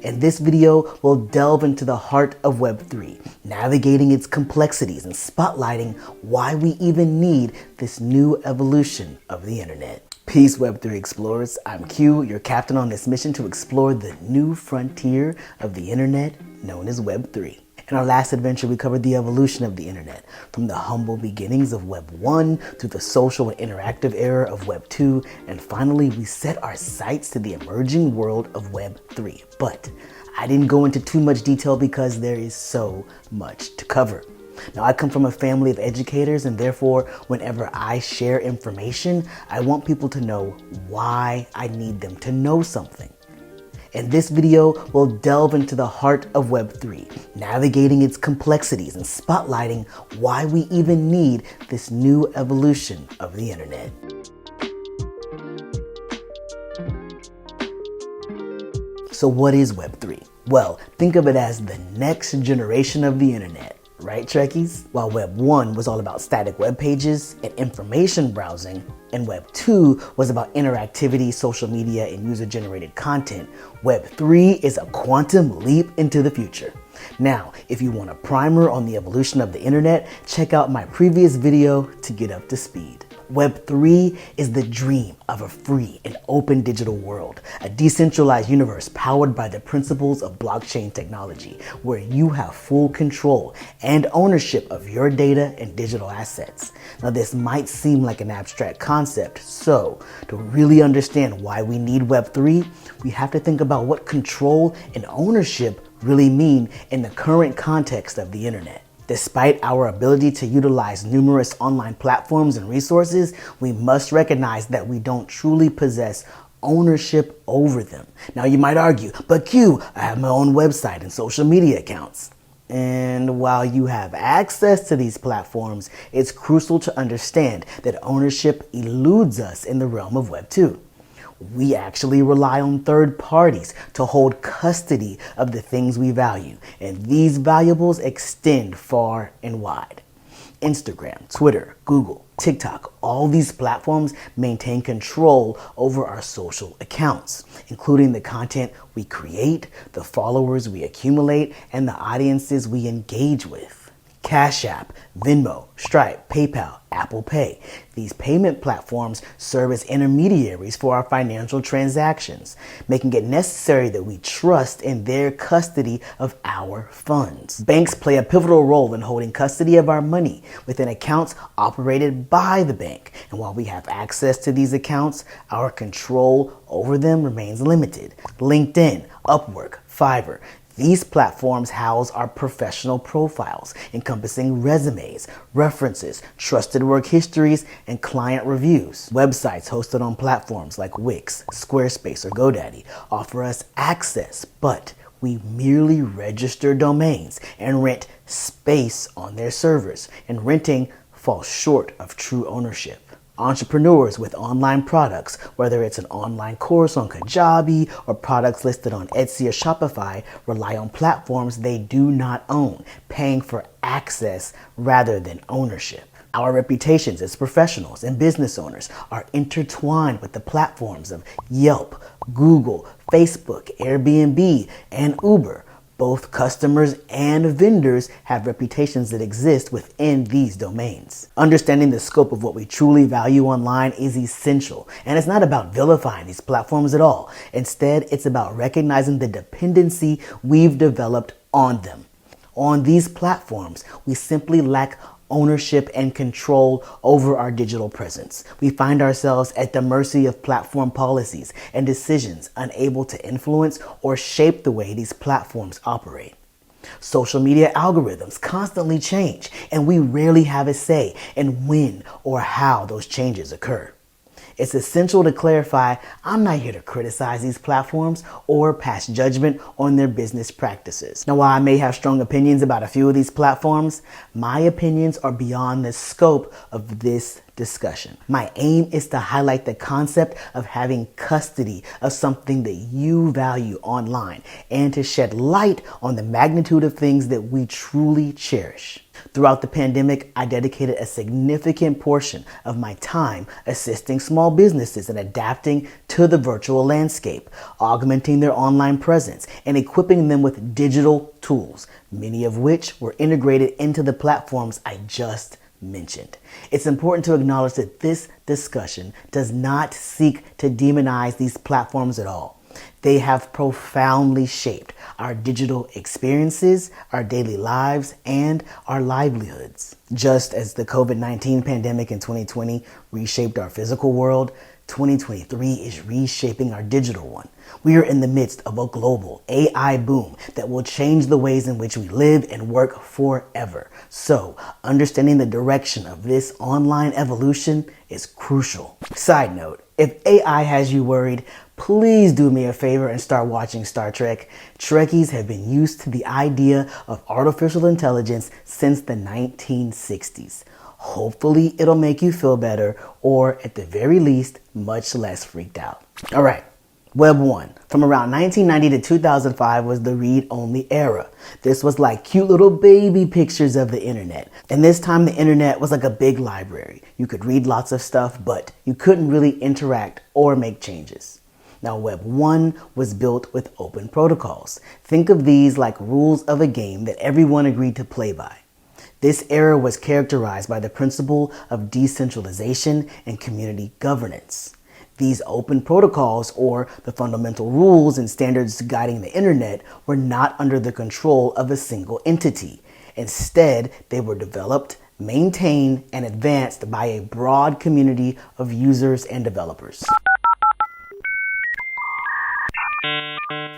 In this video, we'll delve into the heart of Web3, navigating its complexities and spotlighting why we even need this new evolution of the internet. Peace, Web3 explorers. I'm Q, your captain on this mission to explore the new frontier of the internet known as Web3. In our last adventure, we covered the evolution of the internet, from the humble beginnings of Web 1 through the social and interactive era of Web 2, and finally we set our sights to the emerging world of Web 3. But I didn't go into too much detail because there is so much to cover. Now, I come from a family of educators, and therefore, whenever I share information, I want people to know why I need them to know something. In this video, we'll delve into the heart of Web3, navigating its complexities and spotlighting why we even need this new evolution of the internet. So what is Web3? Well, think of it as the next generation of the internet. Right, Trekkies? While Web 1 was all about static web pages and information browsing, and Web 2 was about interactivity, social media, and user-generated content, Web 3 is a quantum leap into the future. Now, if you want a primer on the evolution of the internet, check out my previous video to get up to speed. Web 3 is the dream of a free and open digital world, a decentralized universe powered by the principles of blockchain technology, where you have full control and ownership of your data and digital assets. Now, this might seem like an abstract concept, so to really understand why we need Web 3, we have to think about what control and ownership really mean in the current context of the internet. Despite our ability to utilize numerous online platforms and resources, we must recognize that we don't truly possess ownership over them. Now, you might argue, but Q, I have my own website and social media accounts. And while you have access to these platforms, it's crucial to understand that ownership eludes us in the realm of Web 2. We actually rely on third parties to hold custody of the things we value, and these valuables extend far and wide. Instagram, Twitter, Google, TikTok, all these platforms maintain control over our social accounts, including the content we create, the followers we accumulate, and the audiences we engage with. Cash App, Venmo, Stripe, PayPal, Apple Pay. These payment platforms serve as intermediaries for our financial transactions, making it necessary that we trust in their custody of our funds. Banks play a pivotal role in holding custody of our money within accounts operated by the bank. And while we have access to these accounts, our control over them remains limited. LinkedIn, Upwork, Fiverr. These platforms house our professional profiles, encompassing resumes, references, trusted work histories, and client reviews. Websites hosted on platforms like Wix, Squarespace, or GoDaddy offer us access, but we merely register domains and rent space on their servers, and renting falls short of true ownership. Entrepreneurs with online products, whether it's an online course on Kajabi or products listed on Etsy or Shopify, rely on platforms they do not own, paying for access rather than ownership. Our reputations as professionals and business owners are intertwined with the platforms of Yelp, Google, Facebook, Airbnb, and Uber. Both customers and vendors have reputations that exist within these domains. Understanding the scope of what we truly value online is essential, and it's not about vilifying these platforms at all. Instead, it's about recognizing the dependency we've developed on them. On these platforms, we simply lack ownership and control over our digital presence. We find ourselves at the mercy of platform policies and decisions, unable to influence or shape the way these platforms operate. Social media algorithms constantly change, and we rarely have a say in when or how those changes occur. It's essential to clarify, I'm not here to criticize these platforms or pass judgment on their business practices. Now, while I may have strong opinions about a few of these platforms, my opinions are beyond the scope of this discussion. My aim is to highlight the concept of having custody of something that you value online and to shed light on the magnitude of things that we truly cherish. Throughout the pandemic, I dedicated a significant portion of my time assisting small businesses in adapting to the virtual landscape, augmenting their online presence, and equipping them with digital tools, many of which were integrated into the platforms I just mentioned. It's important to acknowledge that this discussion does not seek to demonize these platforms at all. They have profoundly shaped our digital experiences, our daily lives, and our livelihoods. Just as the COVID-19 pandemic in 2020 reshaped our physical world, 2023 is reshaping our digital one. We are in the midst of a global AI boom that will change the ways in which we live and work forever. So, understanding the direction of this online evolution is crucial. Side note, if AI has you worried, please do me a favor and start watching Star Trek. Trekkies have been used to the idea of artificial intelligence since the 1960s. Hopefully it'll make you feel better, or at the very least, much less freaked out. All right. Web 1, from around 1990 to 2005 was the read-only era. This was like cute little baby pictures of the internet. And this time the internet was like a big library. You could read lots of stuff, but you couldn't really interact or make changes. Now, Web 1 was built with open protocols. Think of these like rules of a game that everyone agreed to play by. This era was characterized by the principle of decentralization and community governance. These open protocols, or the fundamental rules and standards guiding the internet, were not under the control of a single entity. Instead, they were developed, maintained, and advanced by a broad community of users and developers.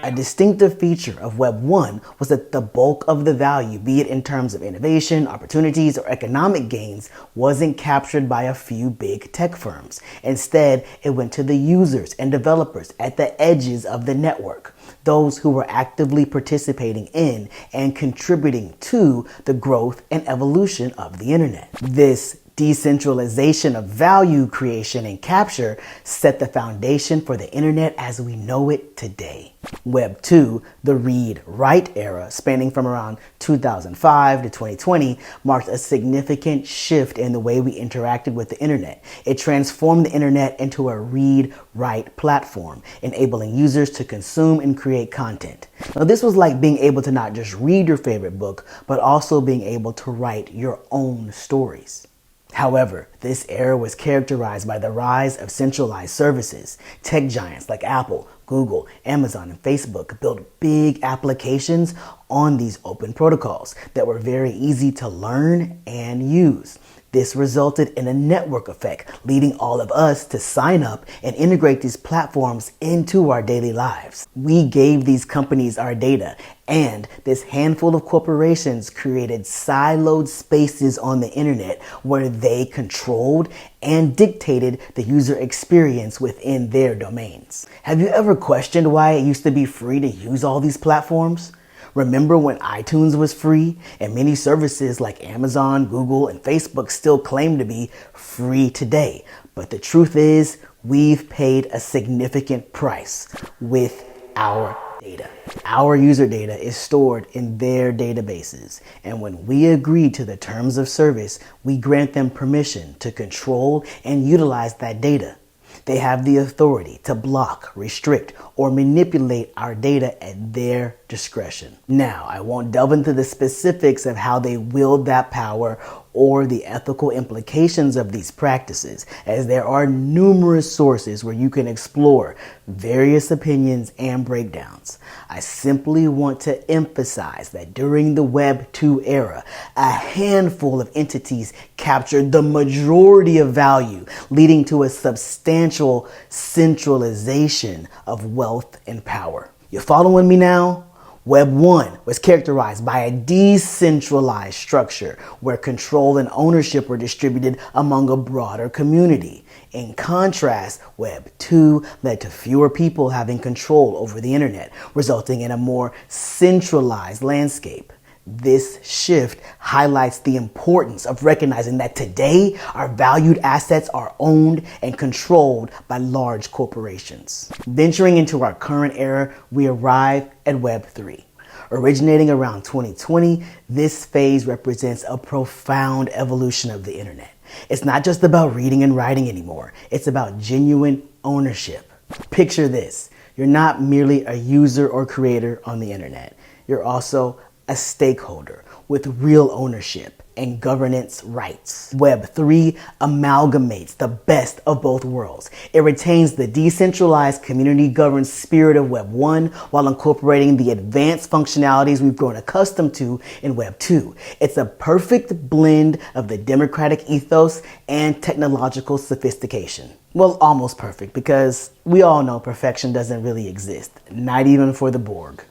A distinctive feature of Web 1 was that the bulk of the value, be it in terms of innovation, opportunities, or economic gains, wasn't captured by a few big tech firms. Instead, it went to the users and developers at the edges of the network, those who were actively participating in and contributing to the growth and evolution of the internet. This decentralization of value creation and capture set the foundation for the internet as we know it today. Web 2, the read-write era, spanning from around 2005 to 2020, marked a significant shift in the way we interacted with the internet. It transformed the internet into a read-write platform, enabling users to consume and create content. Now, this was like being able to not just read your favorite book, but also being able to write your own stories. However, this era was characterized by the rise of centralized services. Tech giants like Apple, Google, Amazon, and Facebook built big applications on these open protocols that were very easy to learn and use. This resulted in a network effect, leading all of us to sign up and integrate these platforms into our daily lives. We gave these companies our data, and this handful of corporations created siloed spaces on the internet where they controlled and dictated the user experience within their domains. Have you ever questioned why it used to be free to use all these platforms? Remember when iTunes was free and many services like Amazon, Google, and Facebook still claim to be free today? But the truth is, we've paid a significant price with our data. Our user data is stored in their databases, and when we agree to the terms of service, we grant them permission to control and utilize that data. They have the authority to block, restrict, or manipulate our data at their discretion. Now, I won't delve into the specifics of how they wield that power or the ethical implications of these practices, as there are numerous sources where you can explore various opinions and breakdowns. I simply want to emphasize that during the Web 2 era, a handful of entities captured the majority of value, leading to a substantial centralization of wealth and power. You following me now? Web 1 was characterized by a decentralized structure where control and ownership were distributed among a broader community. In contrast, Web 2 led to fewer people having control over the internet, resulting in a more centralized landscape. This shift highlights the importance of recognizing that today our valued assets are owned and controlled by large corporations. Venturing into our current era, we arrive at Web3. Originating around 2020, this phase represents a profound evolution of the internet. It's not just about reading and writing anymore. It's about genuine ownership. Picture this. You're not merely a user or creator on the internet. You're also a stakeholder with real ownership and governance rights. Web3 amalgamates the best of both worlds. It retains the decentralized, community-governed spirit of Web 1 while incorporating the advanced functionalities we've grown accustomed to in Web 2. It's a perfect blend of the democratic ethos and technological sophistication. Well, almost perfect, because we all know perfection doesn't really exist, not even for the Borg.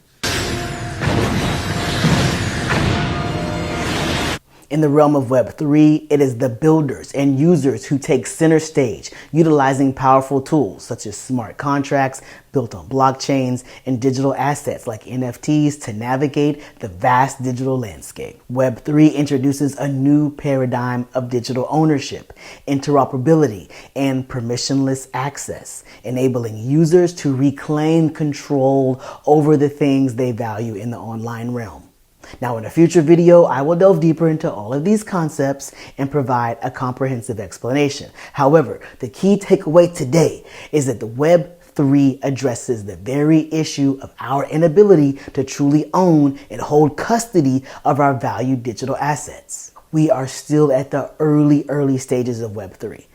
In the realm of Web3, it is the builders and users who take center stage, utilizing powerful tools such as smart contracts built on blockchains and digital assets like NFTs to navigate the vast digital landscape. Web3 introduces a new paradigm of digital ownership, interoperability, and permissionless access, enabling users to reclaim control over the things they value in the online realm. Now, in a future video, I will delve deeper into all of these concepts and provide a comprehensive explanation. However, the key takeaway today is that the Web3 addresses the very issue of our inability to truly own and hold custody of our valued digital assets. We are still at the early stages of Web3.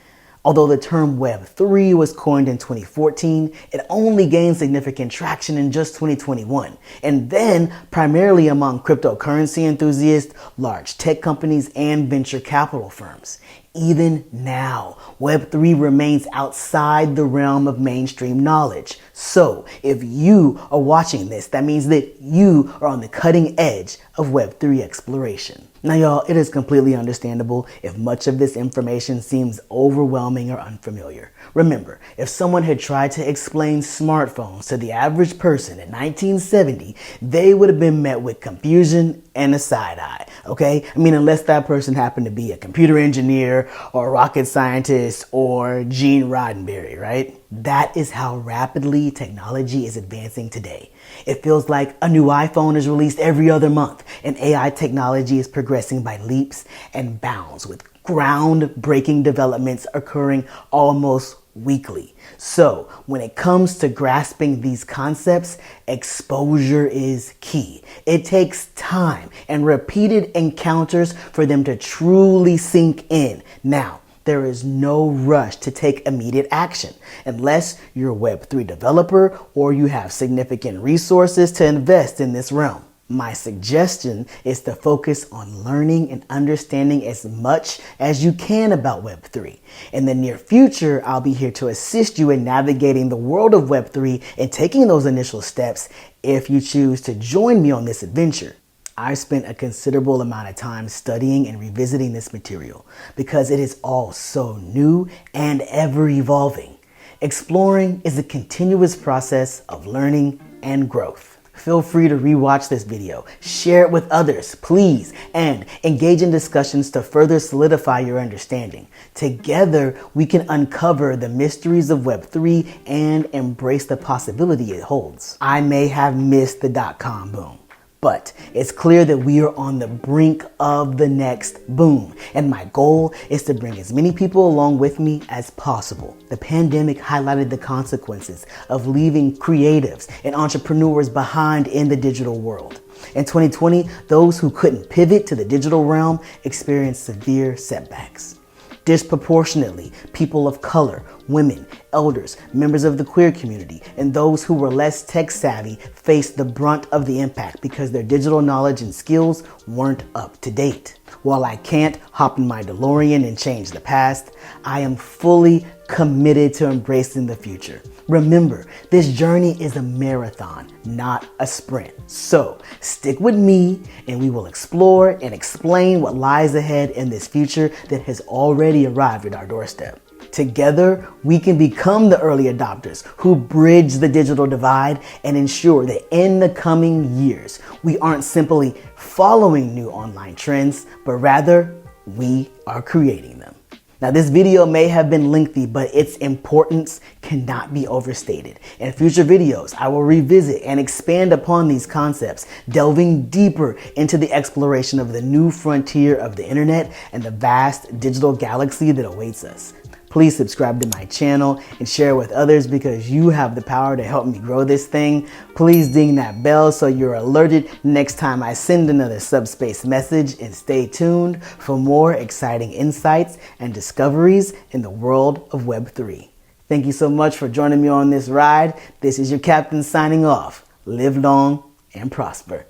Although the term Web3 was coined in 2014, it only gained significant traction in just 2021, and then primarily among cryptocurrency enthusiasts, large tech companies, and venture capital firms. Even now, Web3 remains outside the realm of mainstream knowledge. So, if you are watching this, that means that you are on the cutting edge of Web3 exploration. Now, y'all, it is completely understandable if much of this information seems overwhelming or unfamiliar. Remember, if someone had tried to explain smartphones to the average person in 1970, they would have been met with confusion and a side eye, okay? I mean, unless that person happened to be a computer engineer or a rocket scientist or Gene Roddenberry, right? That is how rapidly technology is advancing today. It feels like a new iPhone is released every other month, and AI technology is progressing by leaps and bounds, with groundbreaking developments occurring almost weekly. So, when it comes to grasping these concepts, exposure is key. It takes time and repeated encounters for them to truly sink in. Now, there is no rush to take immediate action unless you're a Web3 developer or you have significant resources to invest in this realm. My suggestion is to focus on learning and understanding as much as you can about Web3. In the near future, I'll be here to assist you in navigating the world of Web3 and taking those initial steps if you choose to join me on this adventure. I spent a considerable amount of time studying and revisiting this material because it is all so new and ever evolving. Exploring is a continuous process of learning and growth. Feel free to rewatch this video, share it with others, please, and engage in discussions to further solidify your understanding. Together, we can uncover the mysteries of Web3 and embrace the possibility it holds. I may have missed the .com boom, but it's clear that we are on the brink of the next boom, and my goal is to bring as many people along with me as possible. The pandemic highlighted the consequences of leaving creatives and entrepreneurs behind in the digital world. In 2020, those who couldn't pivot to the digital realm experienced severe setbacks. Disproportionately, people of color, women, elders, members of the queer community, and those who were less tech savvy faced the brunt of the impact because their digital knowledge and skills weren't up to date. While I can't hop in my DeLorean and change the past, I am fully committed to embracing the future. Remember, this journey is a marathon, not a sprint. So stick with me and we will explore and explain what lies ahead in this future that has already arrived at our doorstep. Together, we can become the early adopters who bridge the digital divide and ensure that in the coming years, we aren't simply following new online trends, but rather we are creating them. Now, this video may have been lengthy, but its importance cannot be overstated. In future videos, I will revisit and expand upon these concepts, delving deeper into the exploration of the new frontier of the internet and the vast digital galaxy that awaits us. Please subscribe to my channel and share with others because you have the power to help me grow this thing. Please ding that bell so you're alerted next time I send another subspace message, and stay tuned for more exciting insights and discoveries in the world of Web3. Thank you so much for joining me on this ride. This is your captain signing off. Live long and prosper.